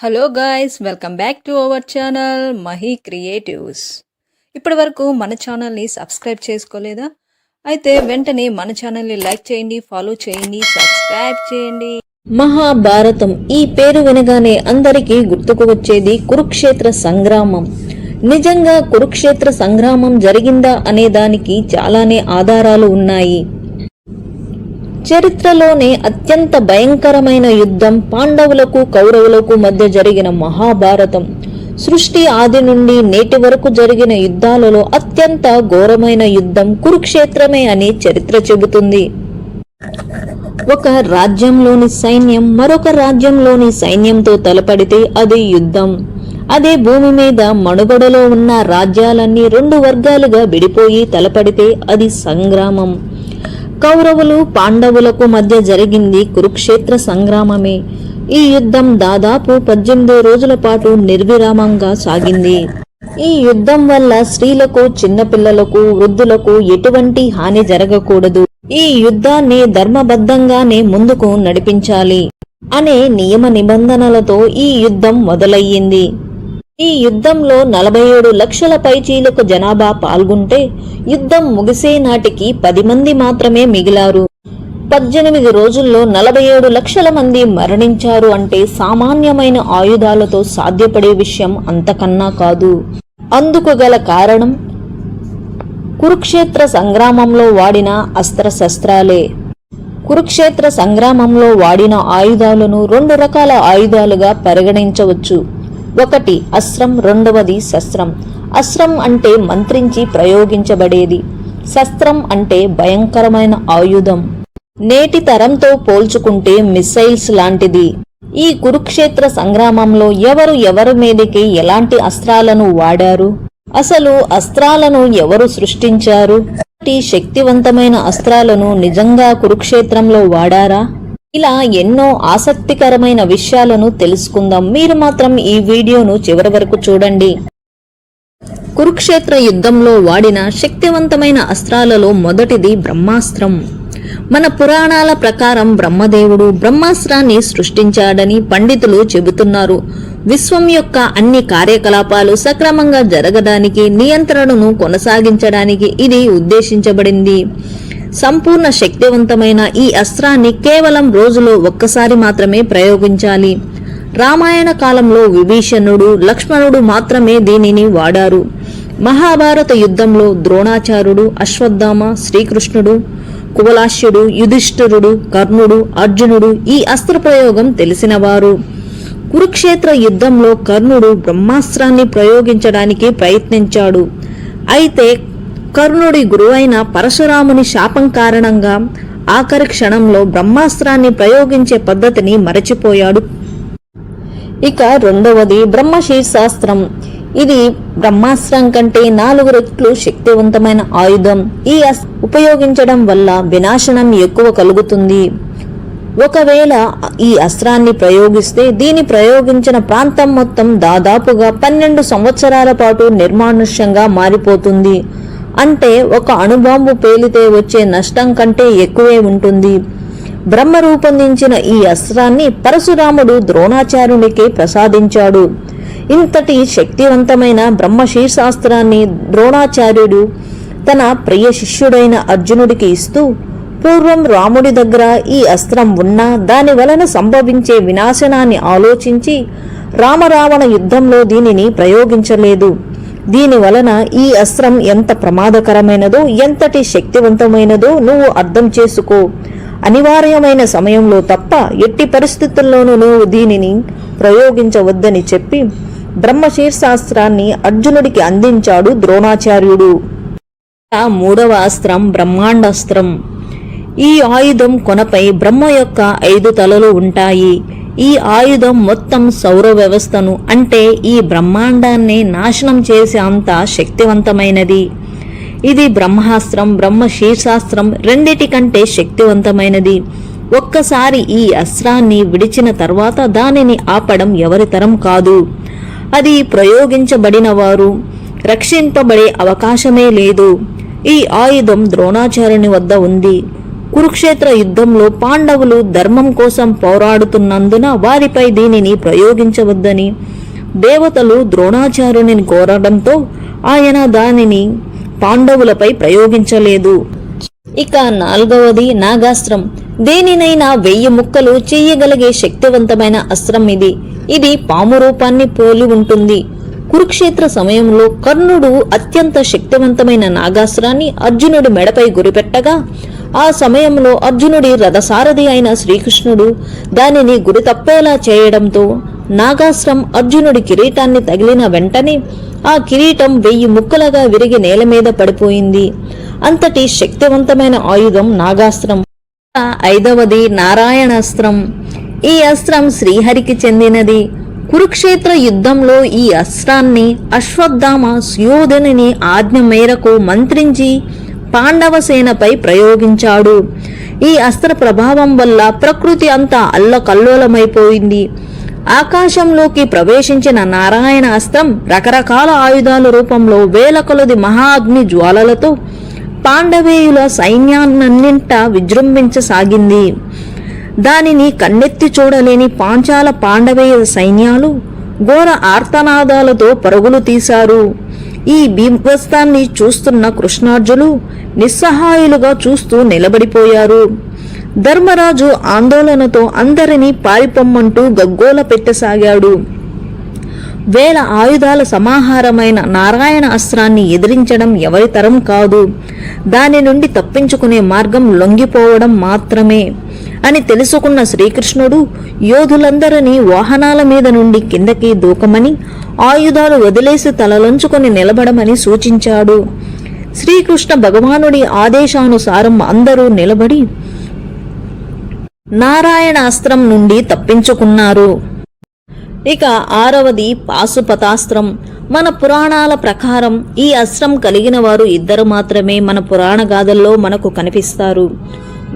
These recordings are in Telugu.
Hello guys, welcome back to our channel Mahi creatives. ఇప్పటి వరకు మన ఛానల్ని సబ్స్క్రైబ్ చేసుకోలేదా? అయితే వెంటనే మన ఛానల్ని లైక్ చేయండి, ఫాలో చేయండి, సబ్స్క్రైబ్ చేయండి. మహాభారతం ఈ పేరు వినగానే అందరికీ గుర్తుకు వచ్చేది కురుక్షేత్ర సంగ్రామం. నిజంగా కురుక్షేత్ర సంగ్రామం జరిగిందా అనే దానికి చాలానే ఆధారాలు ఉన్నాయి. చరిత్రలోనే అత్యంత భయంకరమైన యుద్ధం పాండవులకు కౌరవులకు మధ్య జరిగిన మహాభారతం. సృష్టి ఆది నుండి నేటి వరకు జరిగిన యుద్ధాలలో అత్యంత ఘోరమైన యుద్ధం కురుక్షేత్రమే అని చరిత్ర చెబుతుంది. ఒక రాజ్యంలోని సైన్యం మరొక రాజ్యంలోని సైన్యంతో తలపడితే అది యుద్ధం. అదే భూమి మీద మనుగడలో ఉన్న రాజ్యాలన్నీ రెండు వర్గాలుగా విడిపోయి తలపడితే అది సంగ్రామం. కౌరవులు పాండవులకు మధ్య జరిగింది కురుక్షేత్ర సంగ్రామమే. ఈ యుద్ధం దాదాపు 18 రోజుల పాటు నిర్విరామంగా సాగింది. ఈ యుద్ధం వల్ల స్త్రీలకు, చిన్నపిల్లలకు, వృద్ధులకు ఎటువంటి హాని జరగకూడదు. ఈ యుద్ధాన్ని ధర్మబద్ధంగానే ముందుకు నడిపించాలి అనే నియమ నిబంధనలతో ఈ యుద్ధం మొదలయ్యింది. ఈ యుద్ధంలో 47 లక్షల పైచీలకు జనాభా పాల్గొంటే యుద్ధం ముగిసే నాటికి 10 మంది మాత్రమే మిగిలారు. 18 రోజుల్లో 47 లక్షల మంది మరణించారు అంటే సామాన్యమైన ఆయుధాలతో సాధ్యపడే విషయం అంతకన్నా కాదు. అందుకు గల కారణం కురుక్షేత్ర సంగ్రామంలో వాడిన అస్త్రశస్త్రాలే. కురుక్షేత్ర సంగ్రామంలో వాడిన ఆయుధాలను 2 రకాల ఆయుధాలుగా పరిగణించవచ్చు. ఒకటి అస్త్రం, రెండవది శస్త్రం. అస్త్రం అంటే మంత్రించి ప్రయోగించబడేది, శస్త్రం అంటే భయంకరమైన ఆయుధం. నేటి తరంతో పోల్చుకుంటే మిసైల్స్ లాంటిది. ఈ కురుక్షేత్ర సంగ్రామంలో ఎవరి మీదకి ఎలాంటి అస్త్రాలను వాడారు, అసలు అస్త్రాలను ఎవరు సృష్టించారు, శక్తివంతమైన అస్త్రాలను నిజంగా కురుక్షేత్రంలో వాడారా? ఇలా ఎన్నో ఆసక్తికరమైన విషయాలను తెలుసుకుందాం. మీరు మాత్రం ఈ వీడియోను చివరి వరకు చూడండి. కురుక్షేత్ర యుద్ధంలో వాడిన శక్తివంతమైన అస్త్రాలలో మొదటిది బ్రహ్మాస్త్రం. మన పురాణాల ప్రకారం బ్రహ్మదేవుడు బ్రహ్మాస్త్రాన్ని సృష్టించాడని పండితులు చెబుతున్నారు. విశ్వం యొక్క అన్ని కార్యకలాపాలు సక్రమంగా జరగడానికి, నియంత్రణను కొనసాగించడానికి ఇది ఉద్దేశించబడింది. సంపూర్ణ శక్తివంతమైన ఈ అస్త్రాన్ని కేవలం రోజులో ఒక్కసారి మాత్రమే ప్రయోగించాలి. రామాయణ కాలంలో విభీషణుడు, లక్ష్మణుడు మాత్రమే దీనిని వాడారు. మహాభారత యుద్ధంలో ద్రోణాచార్యుడు, అశ్వత్థామ, శ్రీకృష్ణుడు, కువలాశ్యుడు, యుధిష్ఠిరుడు, కర్ణుడు, అర్జునుడు ఈ అస్త్ర ప్రయోగం తెలిసినవారు. కురుక్షేత్ర యుద్ధంలో కర్ణుడు బ్రహ్మాస్త్రాన్ని ప్రయోగించడానికి ప్రయత్నించాడు. అయితే కర్ణుడి గురువైన పరశురాముని శాపం కారణంగా ఆఖరి క్షణంలో బ్రహ్మాస్త్రాన్ని ప్రయోగించే పద్ధతిని మరచిపోయాడు. ఇక రెండవది బ్రహ్మశీర్షాస్త్రం. ఇది బ్రహ్మాస్త్రం కంటే 4 రెట్లు శక్తివంతమైన ఆయుధం. ఈ ఉపయోగించడం వల్ల వినాశనం ఎక్కువ కలుగుతుంది. ఒకవేళ ఈ అస్త్రాన్ని ప్రయోగిస్తే దీని ప్రయోగించిన ప్రాంతం మొత్తం దాదాపుగా 12 సంవత్సరాల పాటు నిర్మానుష్యంగా మారిపోతుంది. అంటే ఒక అణుబాంబు పేలితే వచ్చే నష్టం కంటే ఎక్కువే ఉంటుంది. బ్రహ్మ రూపొందించిన ఈ అస్త్రాన్ని పరశురాముడు ద్రోణాచార్యునికి ప్రసాదించాడు. ఇంతటి శక్తివంతమైన బ్రహ్మశీర్షాస్త్రాన్ని ద్రోణాచార్యుడు తన ప్రియ శిష్యుడైన అర్జునుడికి ఇస్తూ, పూర్వం రాముడి దగ్గర ఈ అస్త్రం ఉన్నా దాని వలన సంభవించే వినాశనాన్ని ఆలోచించి రామరావణ యుద్ధంలో దీనిని ప్రయోగించలేదు. దీని వలన ఈ అస్త్రం ఎంత ప్రమాదకరమైనదో, ఎంతటి శక్తివంతమైనదో నువ్వు అర్థం చేసుకో. అనివార్యమైన సమయంలో తప్ప ఎట్టి పరిస్థితుల్లోనూ నువ్వు దీనిని ప్రయోగించవద్దని చెప్పి బ్రహ్మశీర్షాస్త్రాన్ని అర్జునుడికి అందించాడు ద్రోణాచార్యుడు. మూడవ అస్త్రం బ్రహ్మాండాస్త్రం. ఈ ఆయుధం కొనపై బ్రహ్మ యొక్క 5 తలలు ఉంటాయి. ఈ ఆయుధం మొత్తం సౌర వ్యవస్థను, అంటే ఈ బ్రహ్మాండాన్ని నాశనం చేసే అంత శక్తివంతమైనది. ఇది బ్రహ్మాస్త్రం, బ్రహ్మశీర్షాస్త్రం రెండిటికంటే శక్తివంతమైనది. ఒక్కసారి ఈ అస్త్రాన్ని విడిచిన తర్వాత దానిని ఆపడం ఎవరి తరం కాదు. అది ప్రయోగించబడిన వారు రక్షింపబడే అవకాశమే లేదు. ఈ ఆయుధం ద్రోణాచార్యుని వద్ద ఉంది. కురుక్షేత్ర యుద్ధంలో పాండవులు ధర్మం కోసం పోరాడుతున్నందున వారిపై దీనిని ప్రయోగించవద్దని దేవతలు ద్రోణాచార్యుని కోరడంతో ఆయన దానిని పాండవులపై ప్రయోగించలేదు. ఇక 4వది నాగాస్త్రం. దేనినైనా 1000 ముక్కలు చెయ్యగలిగే శక్తివంతమైన అస్త్రం ఇది. ఇది పాము రూపాన్ని పోలి ఉంటుంది. కురుక్షేత్ర సమయంలో కర్ణుడు అత్యంత శక్తివంతమైన నాగాస్త్రాన్ని అర్జునుడి మెడపై గురిపెట్టగా ఆ సమయంలో అర్జునుడి రథసారథి అయిన శ్రీకృష్ణుడు దానిని గురి తప్పేలా చేయడంతో నాగాస్త్రం అర్జునుడి కిరీటాన్ని తగిలిన వెంటనే ఆ కిరీటం 1000 ముక్కలుగా విరిగి నేల మీద పడిపోయింది. అంతటి శక్తివంతమైన ఆయుధం నాగాస్త్రం. 5వది నారాయణాస్త్రం. ఈ అస్త్రం శ్రీహరికి చెందినది. కురుక్షేత్ర యుద్ధంలో ఈ అస్త్రాన్ని అశ్వత్థామ సుయోధనుని ఆజ్ఞ మేరకు మంత్రించి పాండవ సేనపై ప్రయోగించాడు. ఈ అస్త్ర ప్రభావం వల్ల ప్రకృతి అంతా అల్లకల్లోలమైపోయింది. ఆకాశంలోకి ప్రవేశించిన నారాయణ అస్త్రం రకరకాల ఆయుధాల రూపంలో వేల కొలది మహాఅగ్ని జ్వాలలతో పాండవేయుల సైన్యాన్నింట విజృంభించసాగింది. దానిని కన్నెత్తి చూడలేని పాంచాల పాండవేయ సైన్యాలు ఘోర ఆర్తనాదాలతో పరుగులు తీశారు. ఈ బీభత్సాన్ని చూస్తున్న కృష్ణార్జులు నిస్సహాయులుగా చూస్తూ నిలబడిపోయారు. ధర్మరాజు ఆందోళనతో అందరినీ పారిపోమ్మంటూ గగ్గోల పెట్టసాగాడు. వేల ఆయుధాల సమాహారమైన నారాయణ అస్త్రాన్ని ఎదిరించడం ఎవరి తరం కాదు. దాని నుండి తప్పించుకునే మార్గం లొంగిపోవడం మాత్రమే అని తెలుసుకున్న శ్రీకృష్ణుడు యోధులందరినీ వాహనాల మీద నుండి కిందకి దూకమని, ఆయుధాలు వదిలేసి తలలంచుకొని నిలబడమని సూచించాడు. శ్రీకృష్ణ భగవానుడి ఆదేశానుసారం అందరూ నిలబడి నారాయణ అస్త్రం నుండి తప్పించుకున్నారు. ఇక 6వది పాశుపతాస్త్రం. మన పురాణాల ప్రకారం ఈ అస్త్రం కలిగిన వారు 2 మాత్రమే మన పురాణ గాథల్లో మనకు కనిపిస్తారు.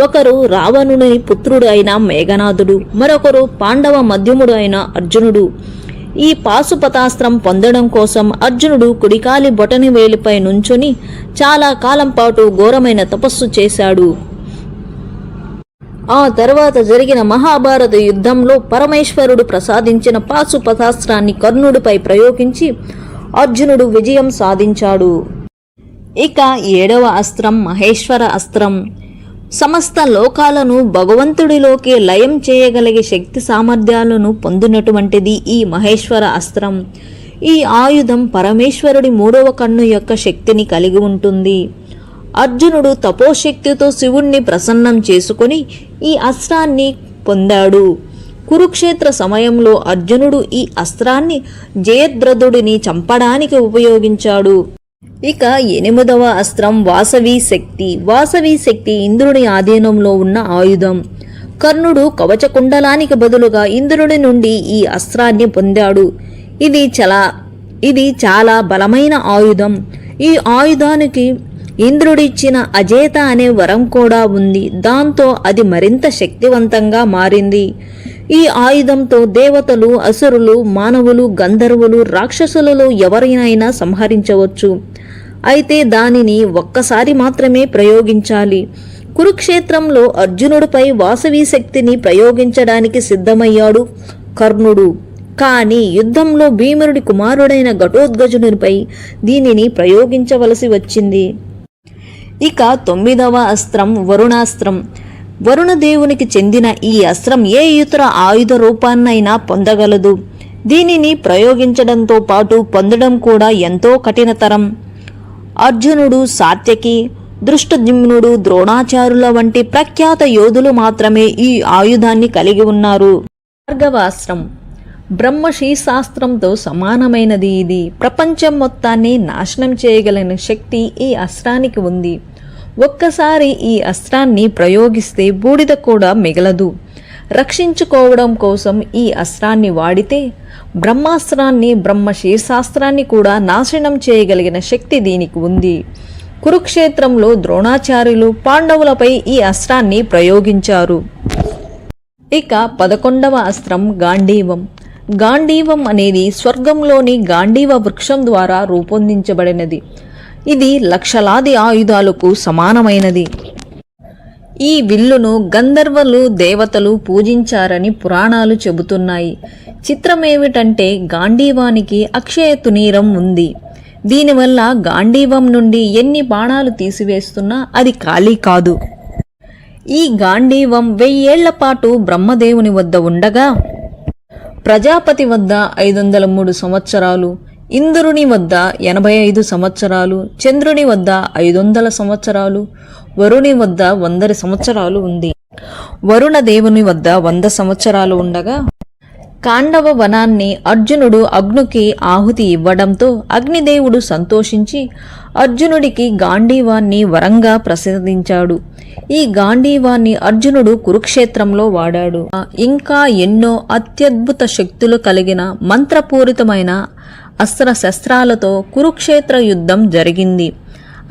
ఒకరు రావణుని పుత్రుడు అయిన మేఘనాథుడు, మరొకరు పాండవ మధ్యముడు అయిన అర్జునుడు. ఈ పాశుపతాస్త్రం పొందడం కోసం అర్జునుడు కుడికాలి బొటని వేలిపై నుంచుని చాలా కాలం పాటు ఘోరమైన తపస్సు చేశాడు. ఆ తర్వాత జరిగిన మహాభారత యుద్ధంలో పరమేశ్వరుడు ప్రసాదించిన పాశుపతాస్త్రాన్ని కర్ణుడిపై ప్రయోగించి అర్జునుడు విజయం సాధించాడు. ఇక 7వ అస్త్రం మహేశ్వర అస్త్రం. సమస్త లోకాలను భగవంతుడిలోకి లయం చేయగలిగే శక్తి సామర్థ్యాలను పొందినటువంటిది ఈ మహేశ్వర అస్త్రం. ఈ ఆయుధం పరమేశ్వరుడి 3వ కన్ను యొక్క శక్తిని కలిగి ఉంటుంది. అర్జునుడు తపోశక్తితో శివుణ్ణి ప్రసన్నం చేసుకుని ఈ అస్త్రాన్ని పొందాడు. కురుక్షేత్ర సమయంలో అర్జునుడు ఈ అస్త్రాన్ని జయద్రథుడిని చంపడానికి ఉపయోగించాడు. ఇక 8వ అస్త్రం వాసవి శక్తి. వాసవి శక్తి ఇంద్రుడి ఆధీనంలో ఉన్న ఆయుధం. కర్ణుడు కవచకుండలానికి బదులుగా ఇంద్రుడి నుండి ఈ అస్త్రాన్ని పొందాడు. ఇది చాలా బలమైన ఆయుధం. ఈ ఆయుధానికి ఇంద్రుడిచ్చిన అజేత అనే వరం కూడా ఉంది. దాంతో అది మరింత శక్తివంతంగా మారింది. ఈ ఆయుధంతో దేవతలు, అసురులు, మానవులు, గంధర్వులు, రాక్షసులలో ఎవరినైనా సంహరించవచ్చు. అయితే దానిని ఒక్కసారి మాత్రమే ప్రయోగించాలి. కురుక్షేత్రంలో అర్జునుడిపై వాసవి శక్తిని ప్రయోగించడానికి సిద్ధమయ్యాడు కర్ణుడు. కానీ యుద్ధంలో భీముడి కుమారుడైన ఘటోత్కచునిపై దీనిని ప్రయోగించవలసి వచ్చింది. ఇక 9వ అస్త్రం వరుణాస్త్రం. వరుణదేవునికి చెందిన ఈ అస్త్రం ఏ ఇతర ఆయుధ రూపాన్నైనా పొందగలదు. దీనిని ప్రయోగించడంతో పాటు పొందడం కూడా ఎంతో కఠినతరం. అర్జునుడు, సాత్యకి, దృష్టద్యుమ్నుడు, ద్రోణాచార్యుల వంటి ప్రఖ్యాత యోధులు మాత్రమే ఈ ఆయుధాన్ని కలిగి ఉన్నారు. భార్గవాస్త్రం. బ్రహ్మశీర్షాస్త్రంతో సమానమైనది ఇది. ప్రపంచం మొత్తాన్ని నాశనం చేయగలిగిన శక్తి ఈ అస్త్రానికి ఉంది. ఒక్కసారి ఈ అస్త్రాన్ని ప్రయోగిస్తే బూడిద కూడా మిగలదు. రక్షించుకోవడం కోసం ఈ అస్త్రాన్ని వాడితే బ్రహ్మాస్త్రాన్ని, బ్రహ్మశీర్షాస్త్రాన్ని కూడా నాశనం చేయగలిగిన శక్తి దీనికి ఉంది. కురుక్షేత్రంలో ద్రోణాచార్యులు పాండవులపై ఈ అస్త్రాన్ని ప్రయోగించారు. ఇక 11వ అస్త్రం గాంధీవం. గాంధీవం అనేది స్వర్గంలోని గాంధీవ వృక్షం ద్వారా రూపొందించబడినది. ఇది లక్షలాది ఆయుధాలకు సమానమైనది. ఈ విల్లును గంధర్వులు దేవతలు పూజించారని పురాణాలు చెబుతున్నాయి. చిత్రమేమిటంటే గాంధీవానికి అక్షయ తునీరం ఉంది. దీనివల్ల గాంధీవం నుండి ఎన్ని బాణాలు తీసివేస్తున్నా అది ఖాళీ కాదు. ఈ గాంధీవం 1000 ఏళ్ల పాటు బ్రహ్మదేవుని వద్ద ఉండగా ప్రజాపతి వద్ద 503 సంవత్సరాలు, ఇంద్రుని వద్ద 85 సంవత్సరాలు, చంద్రుని వద్ద 500 సంవత్సరాలు, వరుణి వద్ద 100 సంవత్సరాలు ఉంది. వరుణ దేవుని వద్ద 100 సంవత్సరాలు ఉండగా కాండవ వనాన్ని అర్జునుడు అగ్నికి ఆహుతి ఇవ్వడంతో అగ్నిదేవుడు సంతోషించి అర్జునుడికి గాంధీవాన్ని వరంగా ప్రసాదించాడు. ఈ గాంధీవాన్ని అర్జునుడు కురుక్షేత్రంలో వాడాడు. ఇంకా ఎన్నో అత్యద్భుత శక్తులు కలిగిన మంత్రపూరితమైన అస్త్రశస్త్రాలతో కురుక్షేత్ర యుద్ధం జరిగింది.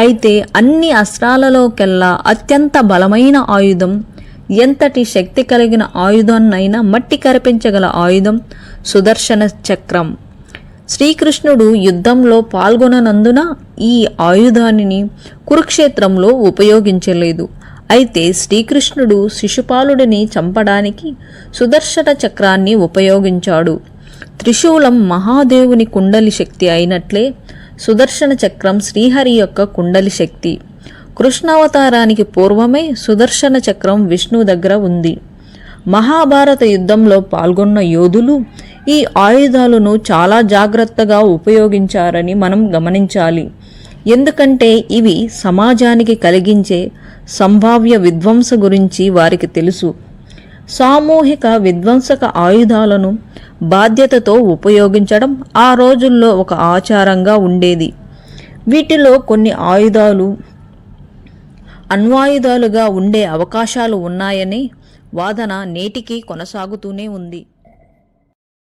అయితే అన్ని అస్త్రాలలోకెల్లా అత్యంత బలమైన ఆయుధం, ఎంతటి శక్తి కలిగిన ఆయుధాన్నైనా మట్టి కరిపించగల ఆయుధం సుదర్శన చక్రం. శ్రీకృష్ణుడు యుద్ధంలో పాల్గొననందున ఈ ఆయుధాన్ని కురుక్షేత్రంలో ఉపయోగించలేదు. అయితే శ్రీకృష్ణుడు శిశుపాలుడిని చంపడానికి సుదర్శన చక్రాన్ని ఉపయోగించాడు. త్రిశూలం మహాదేవుని కుండలి శక్తి అయినట్లే సుదర్శన చక్రం శ్రీహరి యొక్క కుండలి శక్తి. కృష్ణావతారానికి పూర్వమే సుదర్శన చక్రం విష్ణువు దగ్గర ఉంది. మహాభారత యుద్ధంలో పాల్గొన్న యోధులు ఈ ఆయుధాలను చాలా జాగ్రత్తగా ఉపయోగించారని మనం గమనించాలి. ఎందుకంటే ఇవి సమాజానికి కలిగించే సంభావ్య విధ్వంస గురించి వారికి తెలుసు. సామూహిక విధ్వంసక ఆయుధాలను బాధ్యతతో ఉపయోగించడం ఆ రోజుల్లో ఒక ఆచారంగా ఉండేది. వీటిలో కొన్ని ఆయుధాలు అణ్వాయుధాలుగా ఉండే అవకాశాలు ఉన్నాయనే వాదన నేటికీ కొనసాగుతూనే ఉంది.